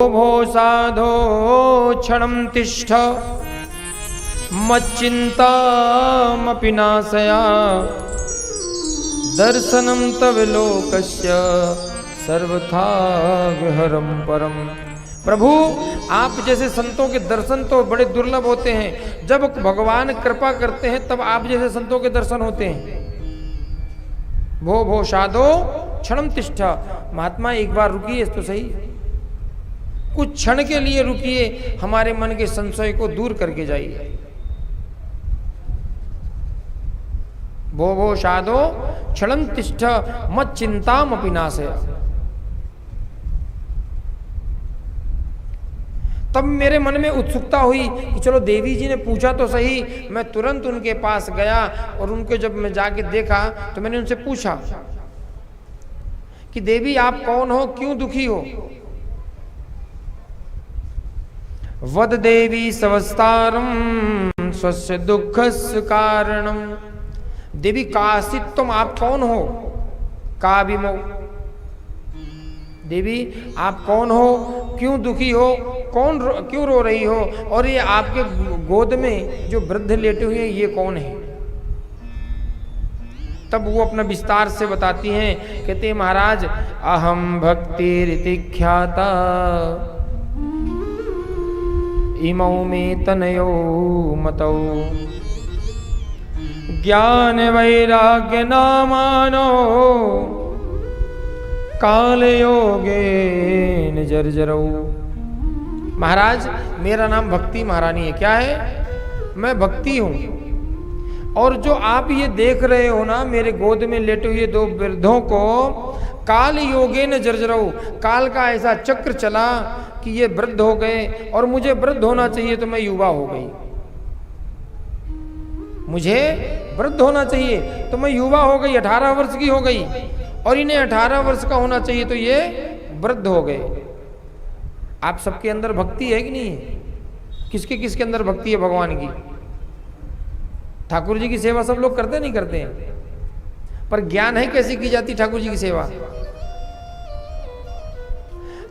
भो साधो क्षणं तिष्ठ मच्चिन्तामपि नाशया दर्शनं तव लोकस्य सर्वथा विहरं परम। प्रभु आप जैसे संतों के दर्शन तो बड़े दुर्लभ होते हैं, जब भगवान कृपा करते हैं तब आप जैसे संतों के दर्शन होते हैं। भो भो साधो क्षणम तिष्ठ, महात्मा एक बार रुकिए तो सही, कुछ क्षण के लिए रुकिए, हमारे मन के संशय को दूर करके जाइए। भो भो साधो क्षणम तिष्ठ मच्चिन्तामपि नाशया। तब मेरे मन में उत्सुकता हुई कि चलो देवी जी ने पूछा तो सही। मैं तुरंत उनके पास गया और उनको जब मैं जाके देखा तो मैंने उनसे पूछा कि देवी आप कौन हो, क्यों दुखी हो? वद देवी सवस्तारम स्वस्य दुःखस्य कारणम। देवी कासित तुम आप कौन हो? काविमो। देवी आप कौन हो, क्यों दुखी हो, क्यों रो रही हो, और ये आपके गोद में जो वृद्ध लेटे हुए हैं ये कौन है? तब वो अपना विस्तार से बताती हैं, कहते हैं महाराज अहम भक्ति रीति ख्याता इमौ में तनयो मतौ ज्ञान वैराग्य नामानो काल योगेन जर्जरौ। महाराज मेरा नाम भक्ति महारानी है। क्या है? मैं भक्ति हूं। और जो आप ये देख रहे हो ना मेरे गोद में लेटे हुए दो वृद्धों को, काल योगेन जर्जरौ, काल का ऐसा चक्र चला कि ये वृद्ध हो गए, और मुझे वृद्ध होना चाहिए तो मैं युवा हो गई। मुझे वृद्ध होना चाहिए तो मैं युवा हो गई, 18 वर्ष की हो गई, और इन्हें 18 वर्ष का होना चाहिए तो ये वृद्ध हो गए। आप सबके अंदर भक्ति है कि नहीं है? किसके किसके अंदर भक्ति है भगवान की? ठाकुर जी की सेवा सब लोग करते नहीं करते हैं, पर ज्ञान है कैसे की जाती ठाकुर जी की सेवा?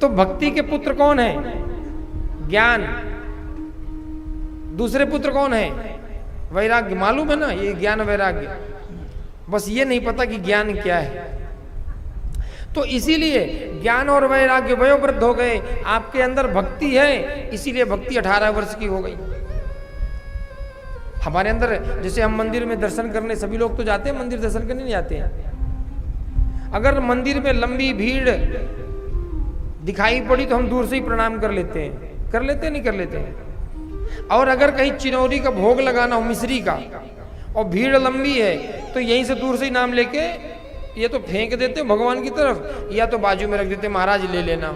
तो भक्ति के पुत्र कौन है? ज्ञान। दूसरे पुत्र कौन है? वैराग्य। मालूम है ना ये ज्ञान वैराग्य, बस ये नहीं पता कि ज्ञान क्या है। तो इसीलिए ज्ञान और वैराग्य वयोवृद्ध हो गए, आपके अंदर भक्ति है, इसीलिए भक्ति 18 वर्ष की हो गई। हमारे अंदर जैसे हम मंदिर में दर्शन करने सभी लोग तो जाते हैं, मंदिर दर्शन करने नहीं जाते हैं। अगर मंदिर में लंबी भीड़ दिखाई पड़ी तो हम दूर से ही प्रणाम कर लेते हैं। कर लेते नहीं कर लेते हैं। और अगर कहीं चिनौरी का भोग लगाना हो मिश्री का और भीड़ लंबी है तो यहीं से दूर से ही नाम लेके ये तो फेंक देते भगवान की तरफ, या तो बाजू में रख देते, महाराज ले लेना,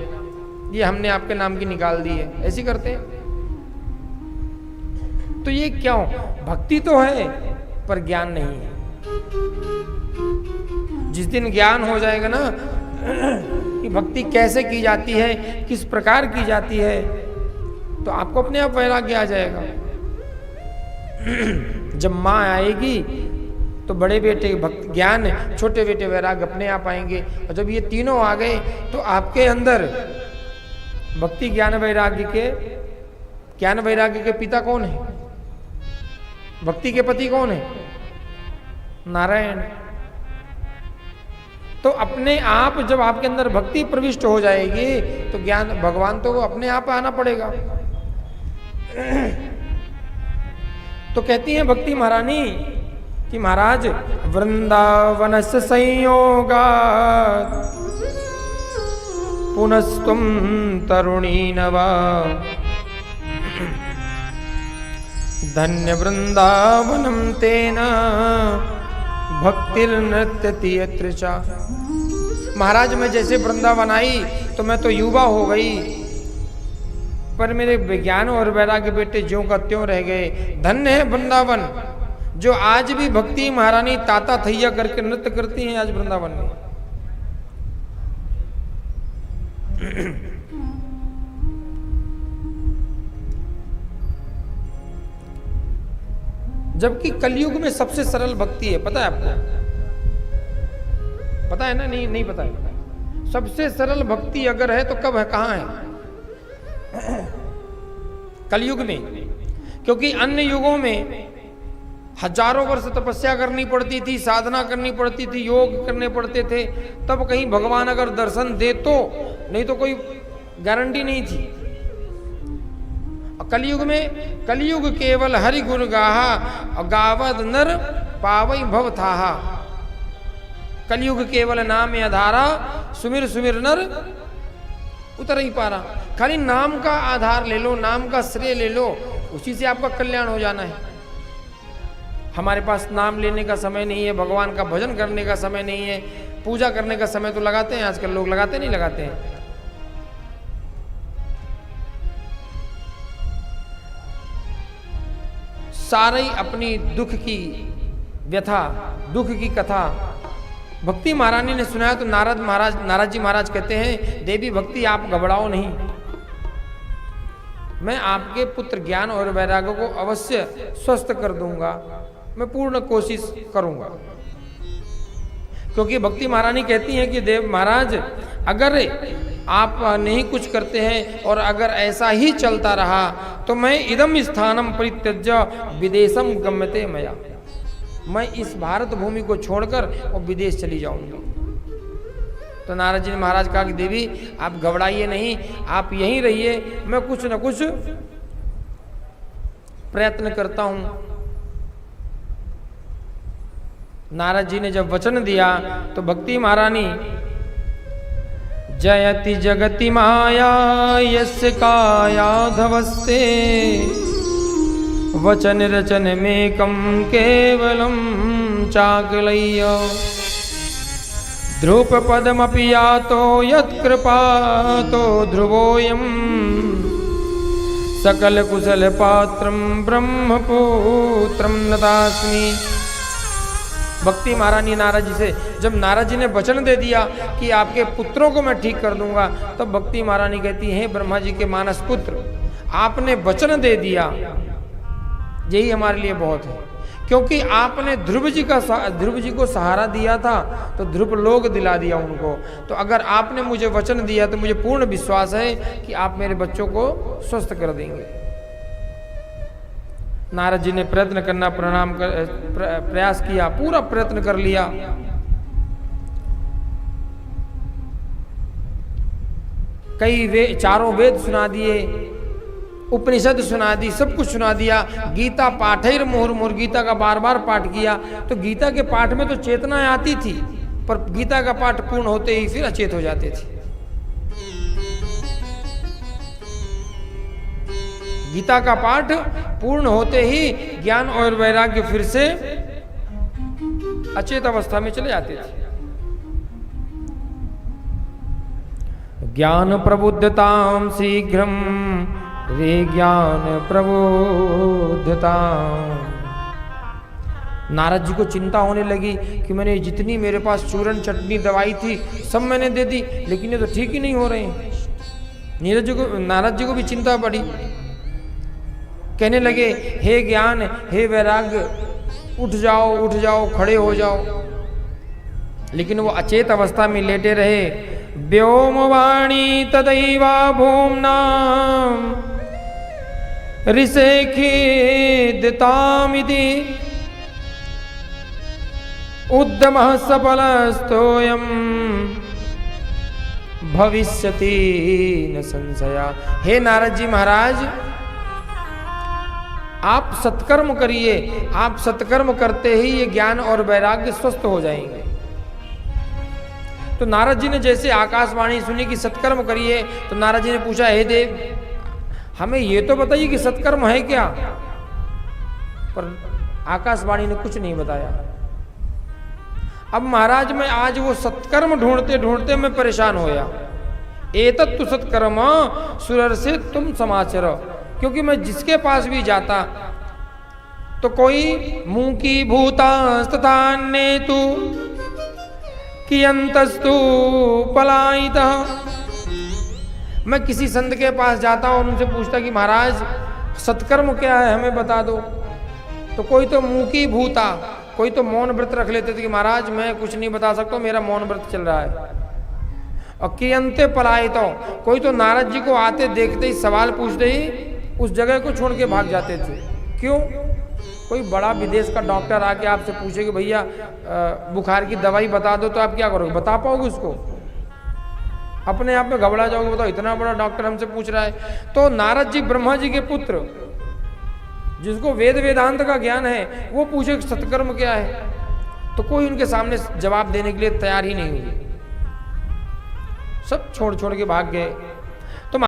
ये हमने आपके नाम की निकाल दी है, ऐसी करते हैं। तो ये क्यों? भक्ति तो है पर ज्ञान नहीं है। जिस दिन ज्ञान हो जाएगा ना कि भक्ति कैसे की जाती है, किस प्रकार की जाती है, तो आपको अपने आप वैराग्य आ जाएगा। जब माँ आएगी तो बड़े बेटे भक्ति ज्ञान, छोटे बेटे वैराग्य अपने आप आएंगे। और जब ये तीनों आ गए तो आपके अंदर भक्ति ज्ञान वैराग्य के पिता कौन है? भक्ति के पति कौन है? नारायण। तो अपने आप जब आपके अंदर भक्ति प्रविष्ट हो जाएगी तो ज्ञान भगवान तो अपने आप आना पड़ेगा। तो कहती हैं भक्ति महारानी कि महाराज वृंदावनस्य संयोगात् पुनस्तुम तरुणी नवा धन्य वृंदावनम तेना भक्तिर्नृत्यति यत्र चा। महाराज मैं जैसे वृंदावन आई तो मैं तो युवा हो गई, पर मेरे विज्ञान और वैराग्य बेटे ज्यों का त्यों रह गए। धन्य है वृंदावन जो आज भी भक्ति महारानी ताता थैया करके नृत्य करती हैं आज वृंदावन में। जबकि कलयुग में सबसे सरल भक्ति है, पता है आपको? पता है ना? नहीं पता है। सबसे सरल भक्ति अगर है तो कब है, कहाँ है? कलयुग में, क्योंकि अन्य युगों में हजारों वर्ष तपस्या करनी पड़ती थी, साधना करनी पड़ती थी, योग करने पड़ते थे, तब कहीं भगवान अगर दर्शन दे तो, नहीं तो कोई गारंटी नहीं थी। कलयुग में, कलयुग केवल हरि गुण गाहा गावद नर पावई भव थाहा। कलयुग केवल नाम आधारा सुमिर सुमिर नर उतर ही पारा। खाली नाम का आधार ले लो, नाम का श्रेय ले लो, उसी से आपका कल्याण हो जाना है। हमारे पास नाम लेने का समय नहीं है, भगवान का भजन करने का समय नहीं है, पूजा करने का समय तो लगाते हैं आजकल लोग, लगाते नहीं लगाते हैं। सारे अपनी दुख की व्यथा, दुख की कथा भक्ति महारानी ने सुनाया तो नारद जी महाराज कहते हैं, देवी भक्ति आप घबराओ नहीं, मैं आपके पुत्र ज्ञान और वैराग्य को अवश्य स्वस्थ कर दूंगा, मैं पूर्ण कोशिश करूंगा। क्योंकि भक्ति महारानी कहती हैं कि देव महाराज अगर आप नहीं कुछ करते हैं और अगर ऐसा ही चलता रहा तो मैं इदम स्थानम परित्यज्य विदेशम गम्यते मया, मैं इस भारत भूमि को छोड़कर और विदेश चली जाऊंगी। तो नारद जी ने महाराज कहा कि देवी आप घबराइए नहीं, आप यहीं रहिए, मैं कुछ न कुछ प्रयत्न करता हूं। नारद जी ने जब वचन दिया तो भक्ति महारानी जयति जगति माया यस्य कायाधवस्ते वचन रचन में कम केवलम चाकलय्य ध्रुप पदमपि यातो यत्कृपातो ध्रुवोयम सकल कुशल पात्रम ब्रह्मपुत्रम नतास्मि। भक्ति महारानी नारद जी से, जब नारद जी ने वचन दे दिया कि आपके पुत्रों को मैं ठीक कर दूंगा, तब तो भक्ति महारानी कहती है ब्रह्मा जी के मानस पुत्र, आपने वचन दे दिया, यही हमारे लिए बहुत है। क्योंकि आपने ध्रुव जी को सहारा दिया था तो ध्रुव लोक दिला दिया उनको। तो अगर आपने मुझे वचन दिया तो मुझे पूर्ण विश्वास है कि आप मेरे बच्चों को स्वस्थ कर देंगे। नारद जी ने प्रयत्न करना प्रयास किया, पूरा प्रयत्न कर लिया। चारों वेद सुना दिए, उपनिषद सुना दी, सब कुछ सुना दिया। गीता पाठैर मुहुर्मुहुः, गीता का बार बार पाठ किया। तो गीता के पाठ में तो चेतना आती थी, पर गीता का पाठ पूर्ण होते ही फिर अचेत हो जाते थे। गीता का पाठ पूर्ण होते ही ज्ञान और वैराग्य फिर से अचेत अवस्था में चले जाते थे। ज्ञान प्रबुद्धताम शीघ्रम रे ज्ञान प्रबुद्धता। नारद जी को चिंता होने लगी कि मैंने जितनी मेरे पास चूरन चटनी दवाई थी सब मैंने दे दी, लेकिन ये तो ठीक ही नहीं हो रहे हैं। नारद जी को भी चिंता पड़ी। कहने लगे, हे ज्ञान, हे वैराग्य, उठ जाओ, खड़े हो जाओ। लेकिन वो अचेत अवस्था में लेटे रहे। व्योमवाणी तदैवा भूम्ना ऋषेखिदितामिति उद्यमः सफलस्तोयं भविष्यति न संशया। हे नारद जी महाराज, आप सत्कर्म करिए, आप सत्कर्म करते ही ये ज्ञान और वैराग्य स्वस्थ हो जाएंगे। तो नारद जी ने जैसे आकाशवाणी सुनी कि सत्कर्म करिए, तो नारद जी ने पूछा, हे देव, हमें ये तो बताइए कि सत्कर्म है क्या। पर आकाशवाणी ने कुछ नहीं बताया। अब महाराज मैं आज वो सत्कर्म ढूंढते ढूंढते मैं परेशान होया। एतत्तु सत्कर्म सुरर से तुम समाचर। क्योंकि मैं जिसके पास भी जाता तो कोई मुंह की भूतास्तथान्ये तु कियंतस्तु पलायितः। मैं किसी संत के पास जाता और उनसे पूछता कि महाराज सत्कर्म क्या है, हमें बता दो। तो कोई तो मुंह की भूता, कोई तो मौन व्रत रख लेते थे कि महाराज मैं कुछ नहीं बता सकता, मेरा मौन व्रत चल रहा है। और कियंते पलाए तो कोई तो नारद जी को आते देखते ही सवाल पूछते ही उस जगह को छोड़ के भाग जाते थे। क्यों? कोई बड़ा विदेश का डॉक्टर आके आपसे पूछे कि भैया बुखार की दवाई बता दो, तो आप क्या करोगे? बता पाओगे उसको? अपने आप में घबरा जाओगे, बताओ इतना बड़ा डॉक्टर हमसे पूछ रहा है। तो नारद जी ब्रह्मा जी के पुत्र, जिसको वेद वेदांत का ज्ञान है, वो पूछे सत्कर्म क्या है, तो कोई उनके सामने जवाब देने के लिए तैयार ही नहीं हुए। सब छोड़ छोड़ के भाग गए।